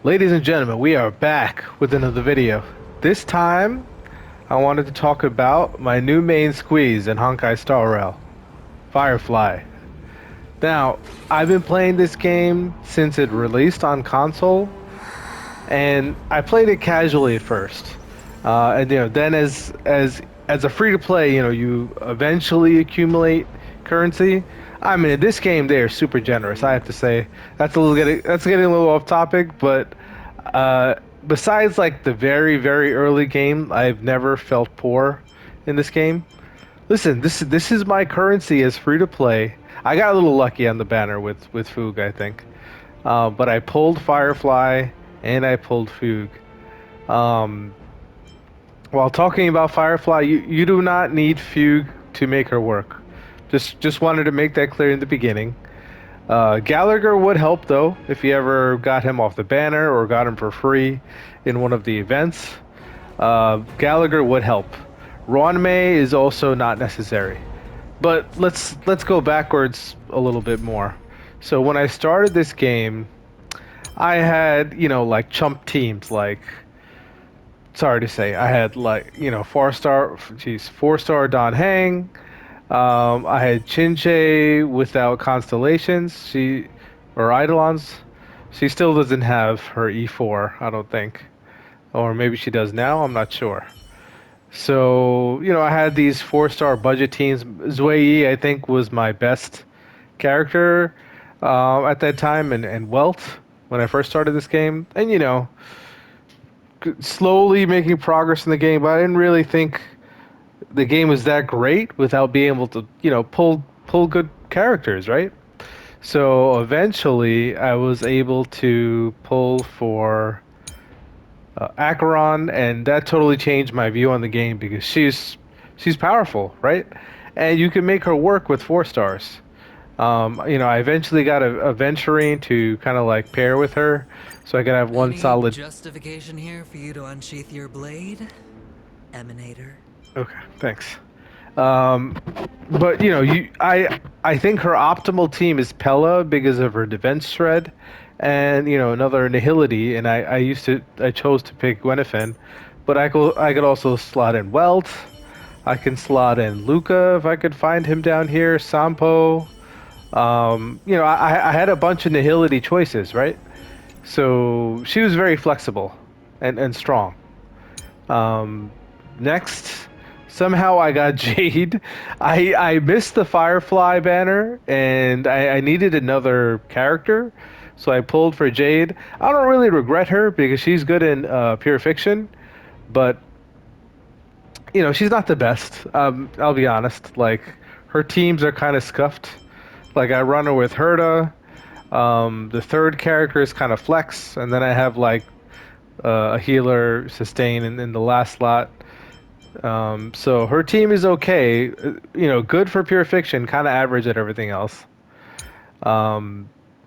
Ladies and gentlemen, we are back with another video. This time, I wanted to talk about my new main squeeze in Honkai Star Rail, Firefly. Now, I've been playing this game since it released on console, and I played it casually at first. Then as a free to play, you eventually accumulate currency. I mean, in this game they are super generous. I have to say that's getting a little off topic, but besides like the very early game, I've never felt poor in this game. Listen, this is my currency as free to play. I got a little lucky on the banner with Foog, I think. But I pulled Firefly and I pulled Fugue. Um, while talking about Firefly, you do not need Fugue to make her work. Just wanted to make that clear in the beginning. Gallagher would help though if you ever got him off the banner or got him for free in one of the events. Gallagher would help. Ron May is also not necessary. But let's go backwards a little bit more. So when I started this game, I had, like chump teams like sorry to say, I had like, four-star Don Hang. I had Chinche without constellations. Or Eidolons. She still doesn't have her E4, I don't think. Or maybe she does now, I'm not sure. So, I had these four-star budget teams. Zwei, I think, was my best character at that time, and Welt when I first started this game. And, slowly making progress in the game, but I didn't really think the game was that great without being able to, pull good characters, right? So eventually, I was able to pull for Acheron, and that totally changed my view on the game because she's powerful, right? And you can make her work with four stars. I eventually got a Venturine to kind of like pair with her, so I could have one Any solid. justification here for you to unsheath your blade, Emanator? Okay, thanks. Um, but I think her optimal team is Pella because of her defense shred, and another Nihility. And I chose to pick Gwenephen, but I could also slot in Welt. I can slot in Luca if I could find him down here. Sampo. I had a bunch of Nihility choices, right? So she was very flexible and strong. Um, Next, somehow I got Jade. I missed the Firefly banner, and I needed another character, so I pulled for Jade. I don't really regret her because she's good in Pure Fiction, but she's not the best. I'll be honest. Like her teams are kind of scuffed. Like I run her with Herta. The third character is kind of flex, and then I have like a healer sustain in the last slot. So her team is okay, good for pure fiction, kind of average at everything else.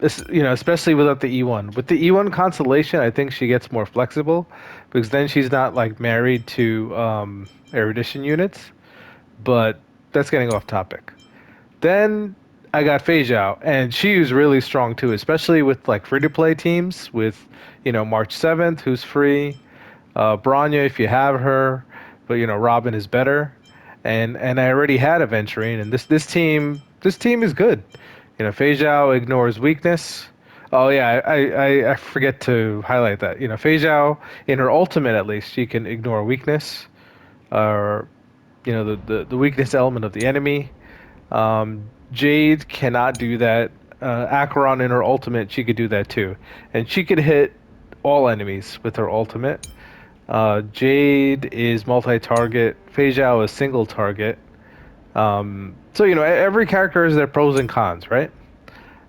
Especially without the E1. With the E1 constellation, I think she gets more flexible because then she's not like married to erudition units. But that's getting off topic. Then I got Fei Zhao, and she was really strong too, especially with like free to play teams with, March 7th, who's free, Bronya if you have her, but Robin is better, and I already had a Venturine, and this team is good. Fei Zhao ignores weakness. Oh yeah, I forget to highlight that. Fei Zhao in her ultimate at least she can ignore weakness, or the weakness element of the enemy. Jade cannot do that. Acheron in her ultimate, she could do that too. And she could hit all enemies with her ultimate. Jade is multi-target. Fei Zhao is single target. So, every character has their pros and cons, right?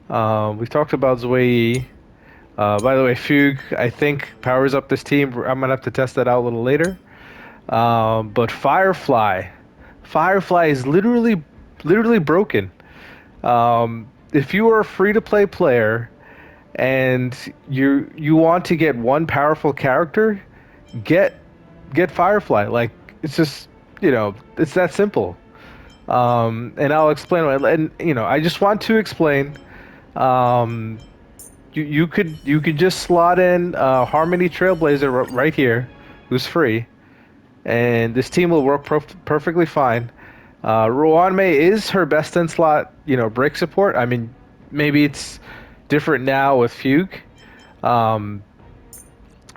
We talked about Zwei. By the way, Fugue, I think, powers up this team. I'm going to have to test that out a little later. But Firefly is literally broken. If you are a free-to-play player and you want to get one powerful character, get Firefly. Like it's just it's that simple. And I'll explain why. And I just want to explain. Um, you could just slot in Harmony Trailblazer right here, who's free, and this team will work perfectly fine. Ruanmei is her best in slot, break support. I mean, maybe it's different now with Fugue, um,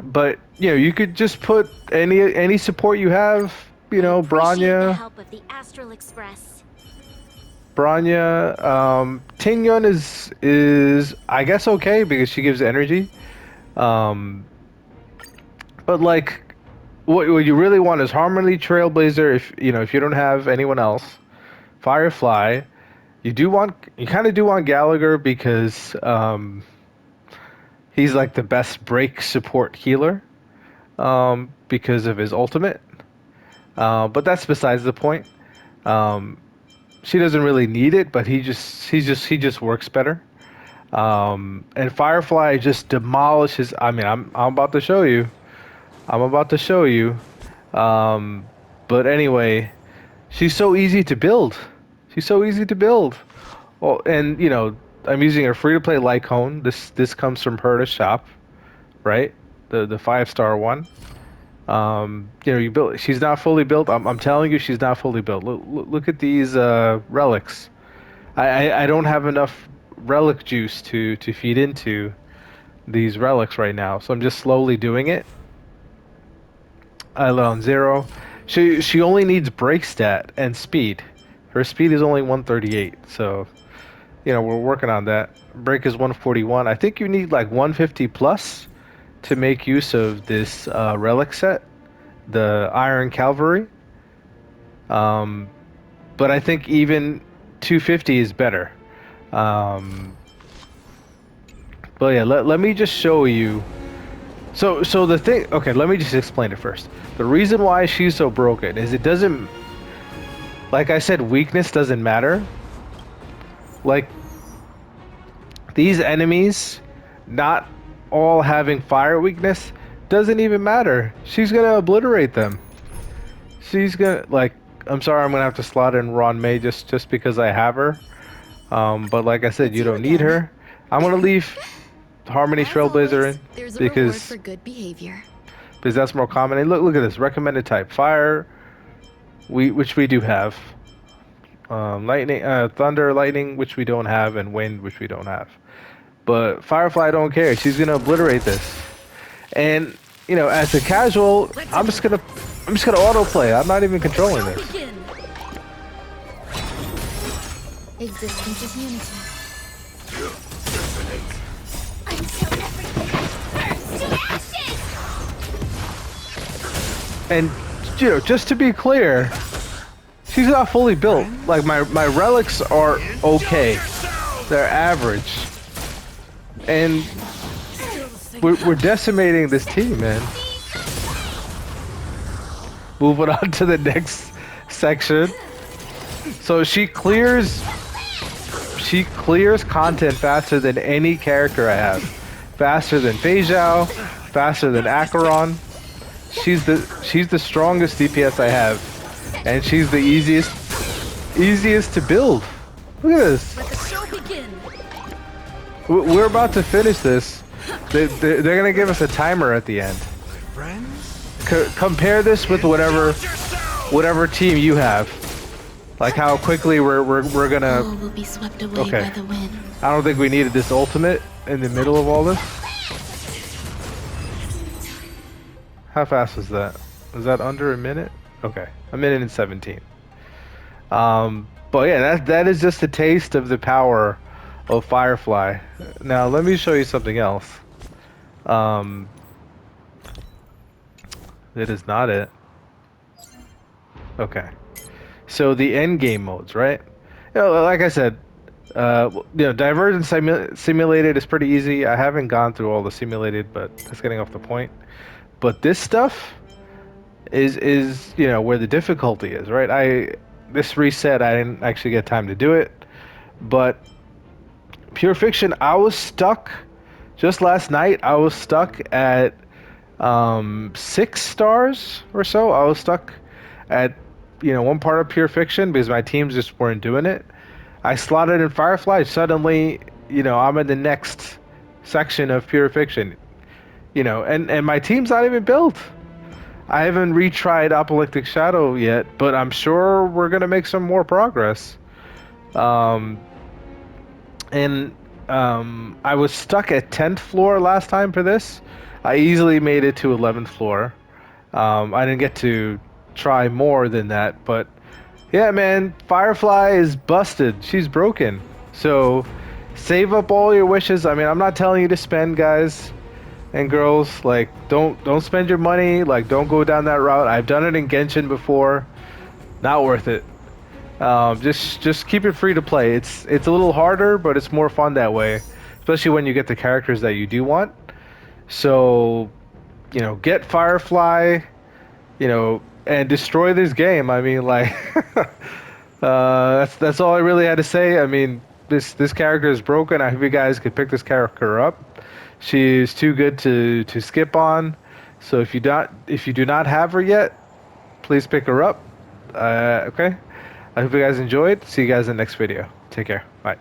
but you could just put any support you have. Appreciate the Bronya, help of the Astral Express. Tingyun is I guess okay because she gives energy. Um, but like, what you really want is Harmony Trailblazer. If you don't have anyone else, Firefly. You kind of do want Gallagher because he's like the best break support healer because of his ultimate. But that's besides the point. Um, she doesn't really need it, but he just works better. And Firefly just demolishes. I mean, I'm about to show you. I'm about to show you. Um, but anyway, she's so easy to build. She's so easy to build. Well, and I'm using a free-to-play Lycone. This comes from her to shop, right? The 5-star one. You build. She's not fully built. I'm telling you, she's not fully built. Look at these relics. I don't have enough relic juice to feed into these relics right now, so I'm just slowly doing it. I let on 0. She only needs break stat and speed. Her speed is only 138, so we're working on that. Break is 141. I think you need like 150 plus to make use of this relic set, the Iron Cavalry. But I think even 250 is better. But yeah, let me just show you. So the thing, okay, let me just explain it first. The reason why she's so broken is it doesn't, like I said, weakness doesn't matter. Like, these enemies not all having fire weakness doesn't even matter. She's gonna obliterate them. She's gonna, like, I'm sorry, I'm gonna have to slot in Ron May just because I have her. But like I said, you don't need her. I'm gonna leave Harmony Trailblazer in There's a reward because for good behavior. that's more common. And look at this recommended type: fire, which we do have. Lightning, thunder, lightning, which we don't have, and wind, which we don't have. But Firefly don't care. She's gonna obliterate this. And as a casual, I'm just gonna autoplay. I'm not even controlling this. Existence is unity. And just to be clear, she's not fully built. Like my relics are okay. They're average. And we're decimating this team, man. Moving on to the next section. So she clears content faster than any character I have. Faster than Fei Zhao, faster than Acheron. She's the strongest DPS I have. And she's the easiest to build. Look at this. Let the show begin. We're about to finish this. They're gonna give us a timer at the end. Compare this with whatever team you have. Like how quickly we're gonna. All will be swept away Okay. by the wind. I don't think we needed this ultimate in the middle of all this. How fast was that? Was that under a minute? Okay, a minute and 17. But yeah, that is just a taste of the power of Firefly. Now let me show you something else. That is not it. Okay. So the end game modes, right? Like I said, Divergent Simulated is pretty easy. I haven't gone through all the simulated, but that's getting off the point. But this stuff is where the difficulty is, right? This reset, I didn't actually get time to do it, but Pure Fiction, I was stuck just last night. I was stuck at 6 stars or so. I was stuck at one part of Pure Fiction because my teams just weren't doing it. I slotted in Firefly. Suddenly, I'm in the next section of Pure Fiction. You know, and my team's not even built. I haven't retried Apocalyptic Shadow yet, but I'm sure we're gonna make some more progress. Um, and I was stuck at 10th floor last time for this. I easily made it to 11th floor. I didn't get to try more than that, but yeah, man, Firefly is busted. She's broken. So save up all your wishes. I mean, I'm not telling you to spend, guys and girls. Like, don't spend your money. Like, don't go down that route. I've done it in Genshin before. Not worth it. Just keep it free to play. It's a little harder, but it's more fun that way, especially when you get the characters that you do want. So, you know, get Firefly, you know, and destroy this game. I mean, like, that's all I really had to say. I mean, this character is broken. I hope you guys could pick this character up. She's too good to skip on. So if you do not have her yet, please pick her up. Okay. I hope you guys enjoyed. See you guys in the next video. Take care. Bye.